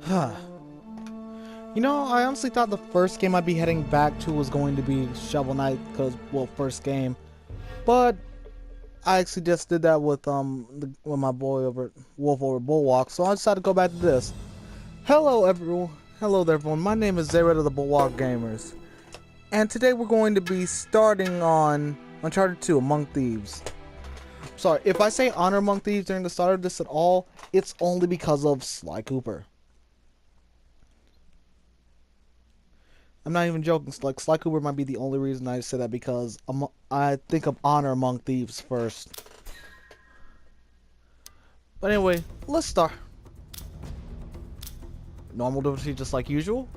You know, I honestly thought the first game I'd be heading back to was going to be Shovel Knight, because, well, first game. But I actually just did that with with my boy over at Wolf over Bulwark, so I decided to go back to this. Hello everyone. Hello there everyone. My name is Zayred of the Bulwark Gamers. And today we're going to be starting on Uncharted 2, Among Thieves. Sorry, if I say Honor Among Thieves during the start of this at all, it's only because of Sly Cooper. I'm not even joking. Like, Sly Cooper might be the only reason I say that, because I think of Honor Among Thieves first. But anyway, let's start. Normal difficulty just like usual.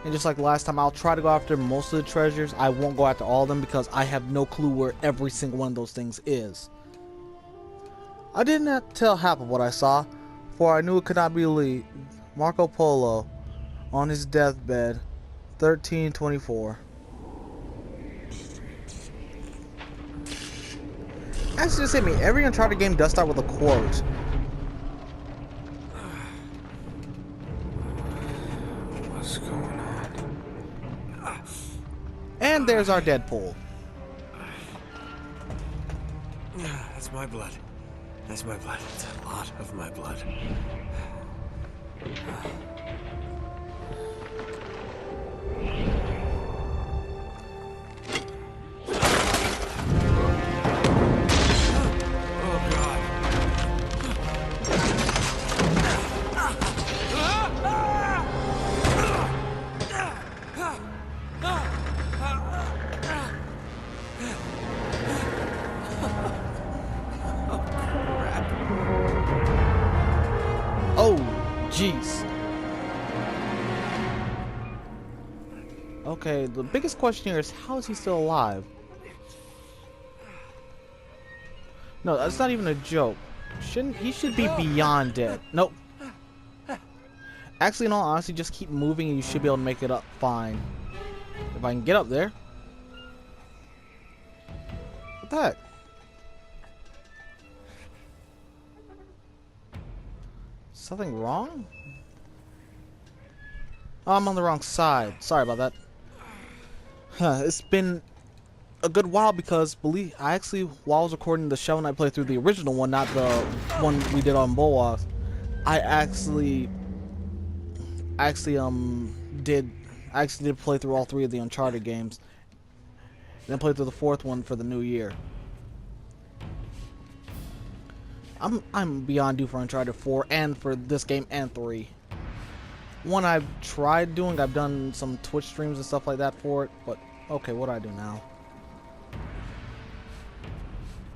And just like last time, I'll try to go after most of the treasures. I won't go after all of them because I have no clue where every single one of those things is. I did not tell half of what I saw, for I knew it could not be believed. Marco Polo, on his deathbed, 1324. Actually, just hit me. Every Uncharted game does start with a quote. What's going on? And there's our Deadpool. That's my blood. That's my blood. It's a lot of my blood. Oh God. Oh, jeez. Okay, the biggest question here is, how is he still alive? No, that's not even a joke. He should be beyond dead. Nope. Actually, in all honesty, just keep moving and you should be able to make it up fine. If I can get up there. What the heck? Something wrong? Oh, I'm on the wrong side. Sorry about that. It's been a good while because, I actually, while I was recording the Shovel Knight playthrough, the original one, not the one we did on Bulwark, I actually did play through all three of the Uncharted games, and then play through the fourth one for the new year. I'm beyond due for Uncharted 4 and for this game and 3. One I've tried doing, I've done some Twitch streams and stuff like that for it, but okay, what do I do now?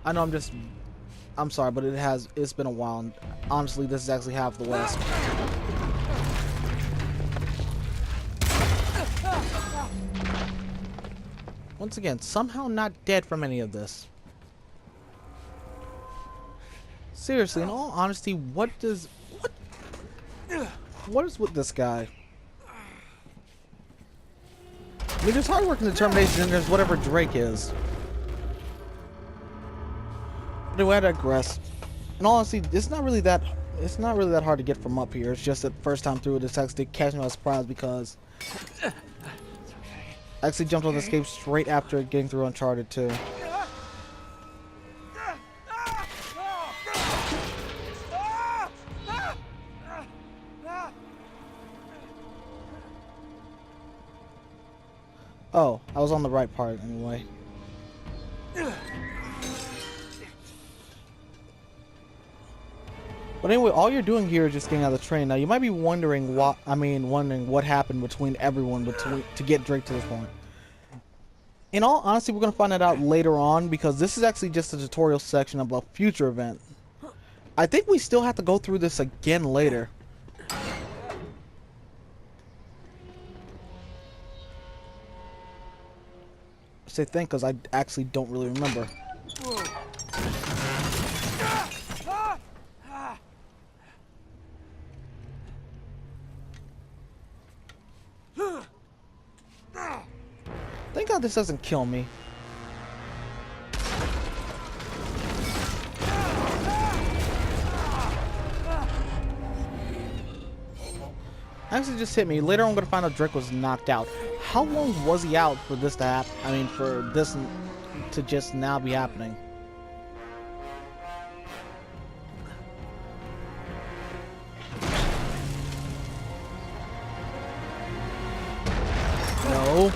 I know I'm sorry, but it's been a while, and honestly, this is actually half the West. Once again, somehow not dead from any of this. Seriously, in all honesty, what is with this guy? I mean, there's hard work and determination, and there's whatever Drake is. Anyway, I digress. In all honesty, it's not really that hard to get from up here. It's just that first time through, this actually catch me by surprise because I actually jumped on the escape straight after getting through Uncharted 2. Oh, I was on the right part anyway. But anyway, all you're doing here is just getting out of the train. Now you might be wondering what happened between everyone to get Drake to this point. In all honesty, we're gonna find that out later on because this is actually just a tutorial section of a future event. I think we still have to go through this again later. Say think, because I actually don't really remember. Thank God this doesn't kill me. actually just hit me. Later on, I'm gonna find out Drake was knocked out. How long was he out for this to happen? I mean, for this to just now be happening. No.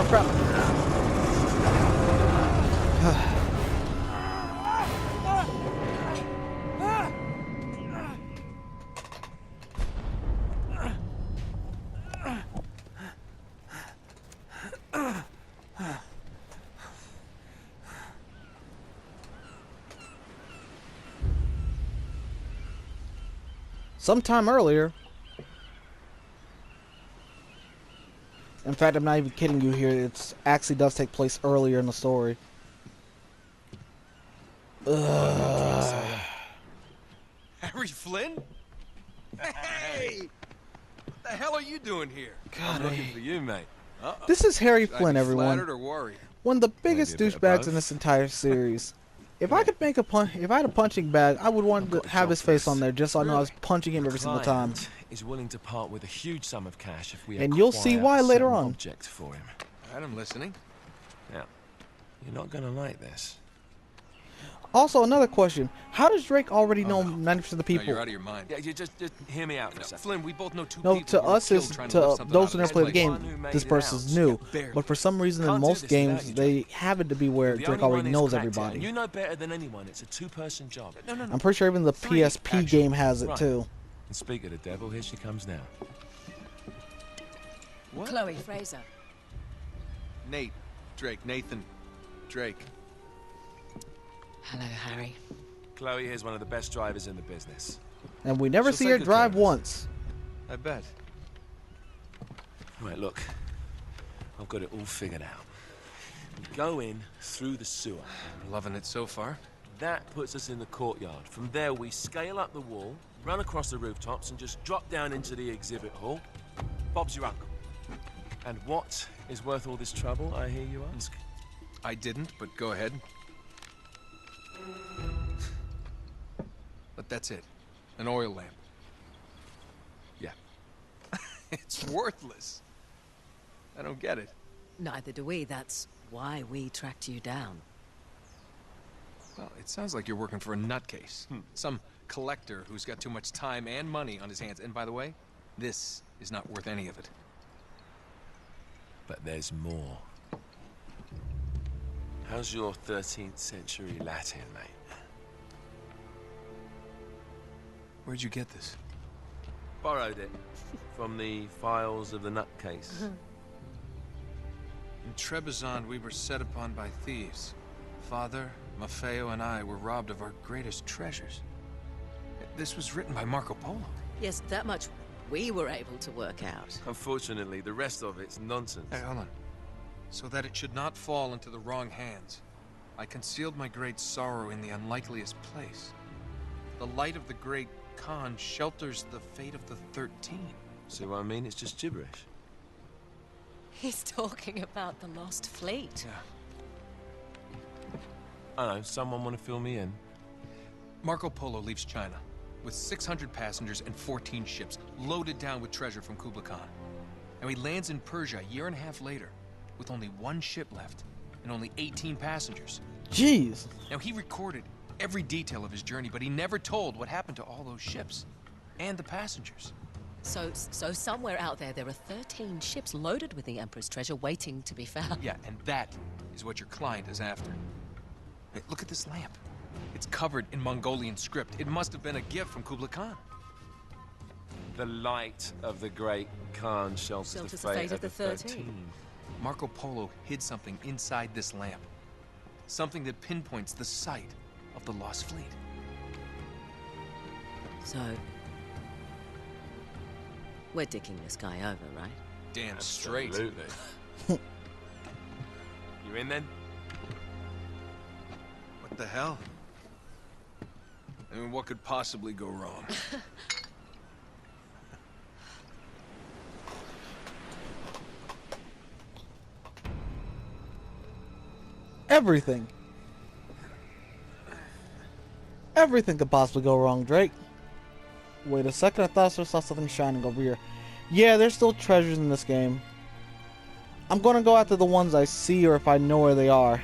Crap. Sometime earlier. In fact, I'm not even kidding you here. It actually does take place earlier in the story. Harry Flynn? Hey! What the hell are you doing here? God, I'm looking for you, mate. This is Harry Should I Flynn, be everyone. flattered or worried? One of the biggest Maybe a bit of douchebags both. in this entire series. If I could make if I had a punching bag, I would want to got a have job his for face this. on there just so I know I was punching him every single time. Client is willing to part with a huge sum of cash if we And you'll see acquire why a later certain on. object for him. All right, I'm listening. Now, you're not gonna like this. Also, another question. How does Drake already know 90% of the No, people? you're out of your mind. Yeah, you just hear me out for a second. Flynn, we both know two No, people to who were us, killed is trying to lift something those out who of never play the this place. One who game, made this it person's out. new. Yeah, barely. But for some reason, in Can't do most this without games, you, they have it to be where The Drake only already one knows is cracked it, everybody. and you know better than anyone. It's a two-person job. No. I'm pretty sure even the Three, PSP actually. game has it Right. too. And speak of the devil, here she comes now. What? Chloe Fraser. Nate. Drake. Nathan. Drake. Hello, Harry. Chloe here's one of the best drivers in the business. And we never She'll see take her good drive care of us. once. I bet. Right, look. I've got it all figured out. We go in through the sewer. I'm loving it so far. That puts us in the courtyard. From there, we scale up the wall, run across the rooftops, and just drop down into the exhibit hall. Bob's your uncle. And what is worth all this trouble, I hear you ask? I didn't, but go ahead. But that's it. An oil lamp. Yeah. It's worthless. I don't get it. Neither do we. That's why we tracked you down. Well, it sounds like you're working for a nutcase. Some collector who's got too much time and money on his hands. And by the way, this is not worth any of it. But there's more. How's your 13th century Latin, mate? Where'd you get this? Borrowed it from the files of the nutcase. In Trebizond, we were set upon by thieves. Father, Maffeo, and I were robbed of our greatest treasures. This was written by Marco Polo. Yes, that much we were able to work out. Unfortunately, the rest of it's nonsense. Hey, hold on. So that it should not fall into the wrong hands, I concealed my great sorrow in the unlikeliest place. The light of the great Khan shelters the fate of the 13. See what I mean? It's just gibberish. He's talking about the lost fleet. Yeah. I know, someone want to fill me in? Marco Polo leaves China with 600 passengers and 14 ships loaded down with treasure from Kublai Khan. And he lands in Persia a year and a half later with only one ship left and only 18 passengers. Jeez. Now, he recorded every detail of his journey, but he never told what happened to all those ships and the passengers. So somewhere out there are 13 ships loaded with the Emperor's treasure waiting to be found. Yeah, and that is what your client is after. Hey, look at this lamp. It's covered in Mongolian script. It must have been a gift from Kublai Khan. The light of the great Khan shelters the fate of the 13. Marco Polo hid something inside this lamp. Something that pinpoints the site of the lost fleet. So, we're dicking this guy over, right? Damn straight. Absolutely. You in then? What the hell? I mean, what could possibly go wrong? Everything. Everything could possibly go wrong, Drake. Wait a second, I thought I saw something shining over here. Yeah, there's still treasures in this game. I'm gonna go after the ones I see or if I know where they are.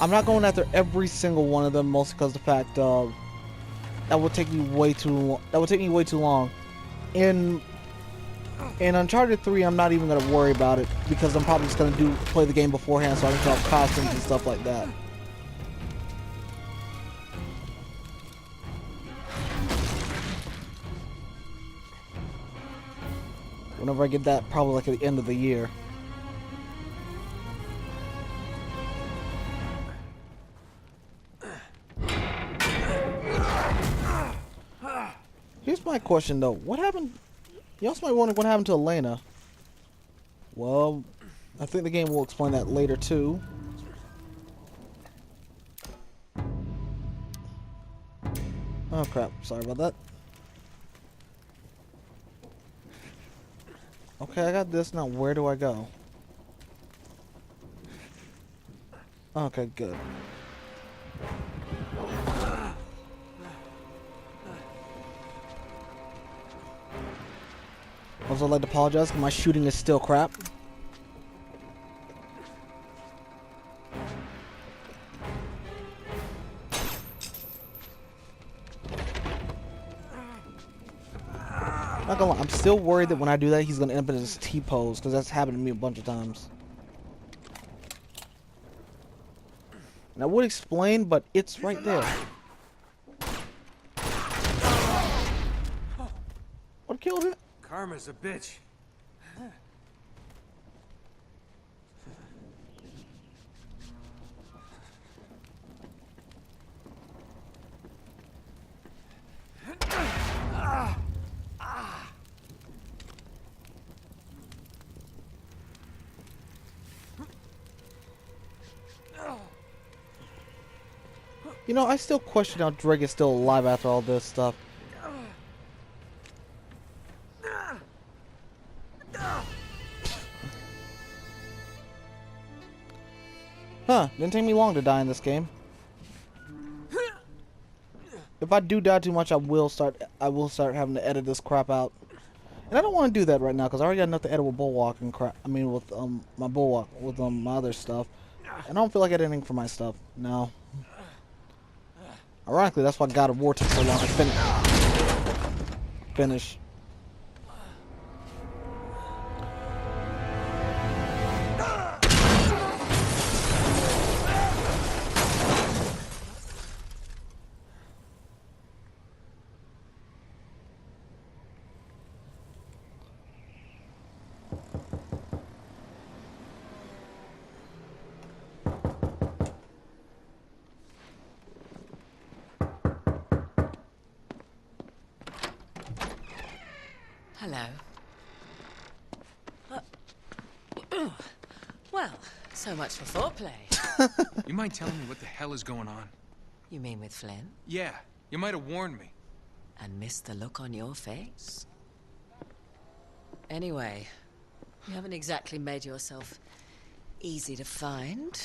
I'm not going after every single one of them, mostly because the fact that would take me way too long. In Uncharted 3, I'm not even gonna worry about it because I'm probably just gonna play the game beforehand so I can drop costumes and stuff like that. Whenever I get that, probably like at the end of the year. Here's my question though. What happened? You also might wonder what happened to Elena. Well, I think the game will explain that later too. Oh crap, sorry about that. Okay, I got this. Now where do I go? Okay, good. Also, I'd like to apologize because my shooting is still crap. Not gonna lie, I'm still worried that when I do that, he's gonna end up in his T-pose because that's happened to me a bunch of times. And I would explain, but it's right there. What killed it? Karma's a bitch. You know, I still question how Drake is still alive after all this stuff. Huh, didn't take me long to die in this game. If I do die too much, I will start having to edit this crap out. And I don't want to do that right now because I already got enough to edit with Bulwark and crap. I mean with my Bulwark with my other stuff. And I don't feel like editing for my stuff. No. Ironically, that's why God of War took so long to finish. Hello. Well, so much for foreplay. You mind telling me what the hell is going on? You mean with Flynn? Yeah, you might have warned me. And missed the look on your face? Anyway, you haven't exactly made yourself easy to find.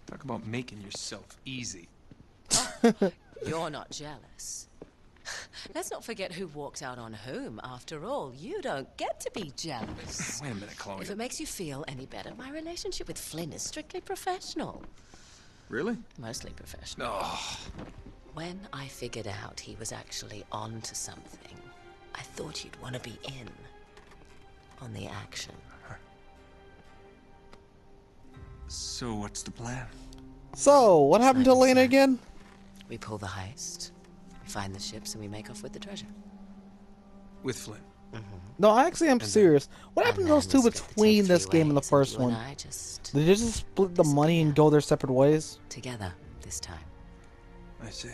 Talk about making yourself easy. You're not jealous. Let's not forget who walked out on whom. After all, you don't get to be jealous. Wait a minute, Chloe. If it makes you feel any better, my relationship with Flynn is strictly professional. Really? Mostly professional. Oh. When I figured out he was actually on to something, I thought you'd want to be in on the action. So what's the plan? So, what happened to Like I Elena said. again? We pull the heist, we find the ships, and we make off with the treasure. With Flynn. No, I actually am serious. What happened to those two between this game and the first one? I just Did they just split the money and go their separate ways? together this time. I see.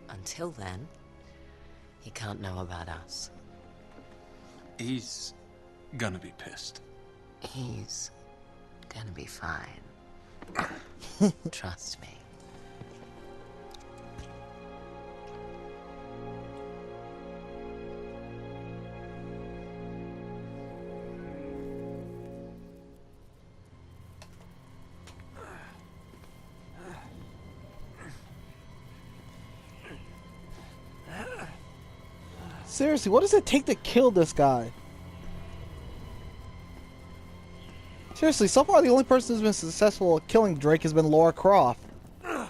Until then, he can't know about us. He's gonna be pissed. He's gonna be fine. Trust me. Seriously, what does it take to kill this guy? Seriously, so far the only person who's been successful at killing Drake has been Lara Croft. And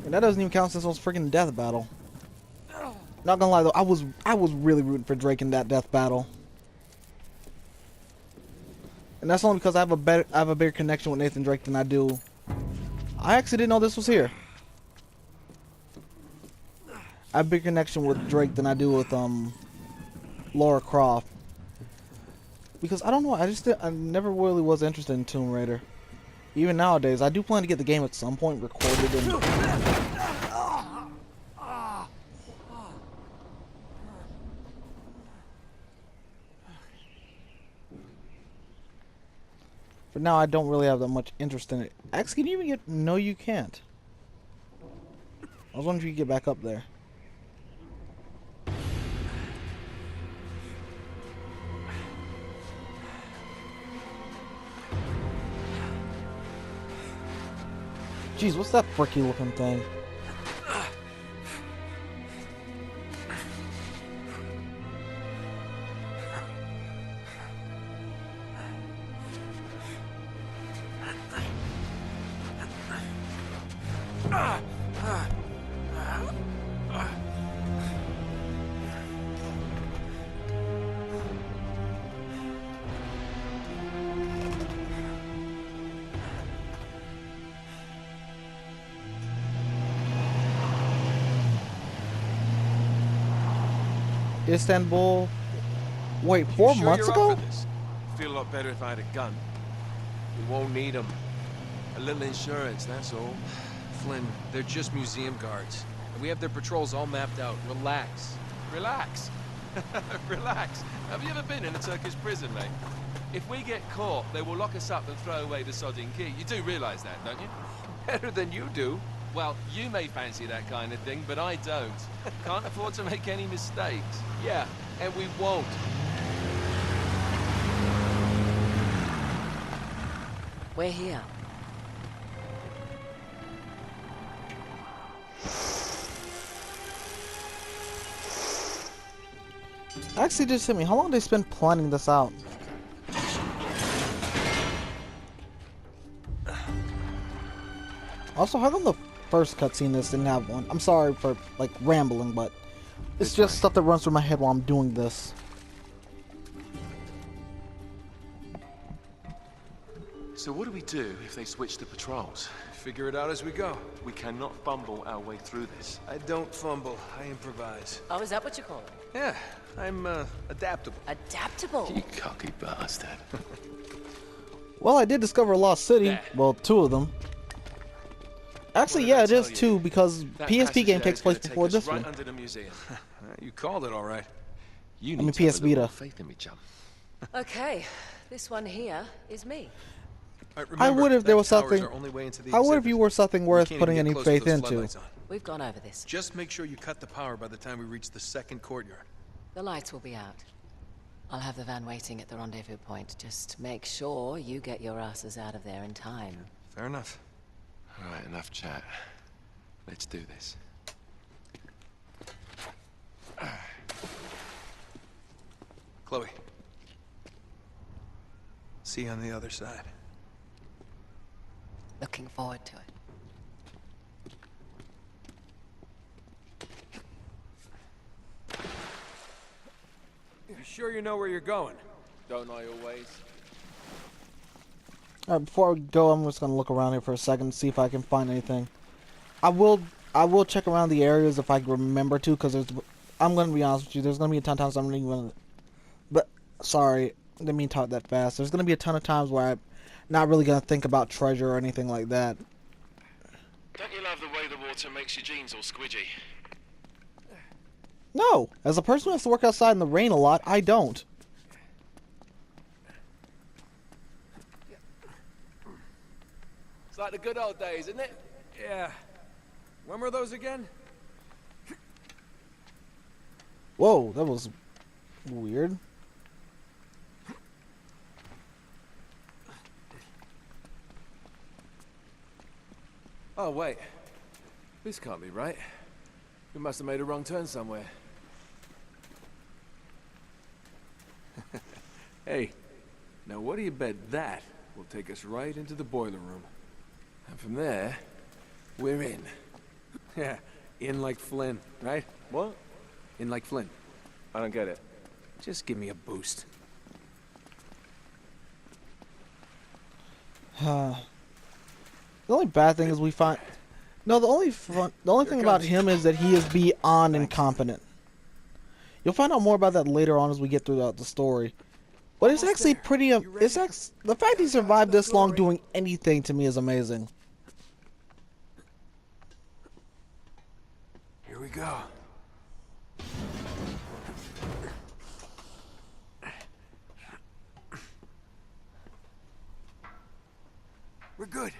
that doesn't even count since it was freaking death battle. Not gonna lie though, I was really rooting for Drake in that death battle. And that's only because I have a bigger connection with Nathan Drake than I do. I actually didn't know this was here. I have a bigger connection with Drake than I do with Lara Croft. Because I don't know, I never really was interested in Tomb Raider. Even nowadays, I do plan to get the game at some point recorded and but now I don't really have that much interest in it. Actually, can you even get... No, you can't. I was wondering if you could get back up there. Jeez, what's that fricky looking thing? Istanbul. Wait, 4 months ago? Feel a lot better if I had a gun. We won't need them. A little insurance, that's all. Flynn, they're just museum guards. And we have their patrols all mapped out. Relax. Relax. Relax. Have you ever been in a Turkish prison, mate? If we get caught, they will lock us up and throw away the sodding key. You do realize that, don't you? Better than you do. Well, you may fancy that kind of thing, but I don't. Can't afford to make any mistakes. Yeah, and we won't. We're here. Actually, just hit me. How long did they spend planning this out? Also, how come the first cutscene this didn't have one? I'm sorry for like rambling, but it's just stuff that runs through my head while I'm doing this. So what do we do if they switch the patrols? Figure it out as we go. We cannot fumble our way through this. I don't fumble. I improvise. Oh, is that what you call it? Yeah, I'm adaptable. Adaptable. You cocky bastard. Well, I did discover a lost city. There. Well, 2 of them. Actually, What did yeah, I it is tell 2 you? because That PSP passage game there takes is gonna place take before us this right one. under the museum. You called it all right. You I mean, need to have PS a little Vita. more faith in me, chum. Okay, this one here is me. I would if there was something. I would if you were something worth putting any faith into. We've gone over this. Just make sure you cut the power by the time we reach the second courtyard. The lights will be out. I'll have the van waiting at the rendezvous point. Just make sure you get your asses out of there in time. Fair enough. All right, enough chat. Let's do this. Chloe. See you on the other side. Looking forward to it. You sure you know where you're going? Don't I always? Alright, before I go, I'm just gonna look around here for a second, see if I can find anything. I will check around the areas if I remember to, because I'm gonna be honest with you, there's gonna be a ton of times I'm not even gonna. But sorry, didn't mean to talk that fast. There's gonna be a ton of times where I'm not really gonna think about treasure or anything like that. Don't you love the way the water makes your jeans all squidgy? No, as a person who has to work outside in the rain a lot, I don't. It's like the good old days, isn't it? Yeah. When were those again? Whoa, that was weird. Oh, wait. This can't be right. We must have made a wrong turn somewhere. Hey, now what do you bet that will take us right into the boiler room? And from there, we're in. Yeah, in like Flynn, right? What? In like Flynn. I don't get it. Just give me a boost. The only bad thing is we find... No, the only thing about him is that he is beyond incompetent. You'll find out more about that later on as we get throughout the story. But it's actually pretty... the fact he survived this long doing anything to me is amazing. Here we go. We're good.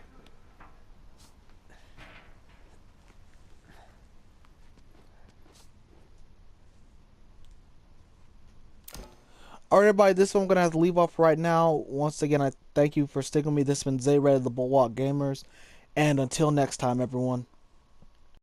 Alright everybody, this one I'm going to have to leave off right now. Once again, I thank you for sticking with me. This has been Zay Red of the Bulwark Gamers. And until next time, everyone.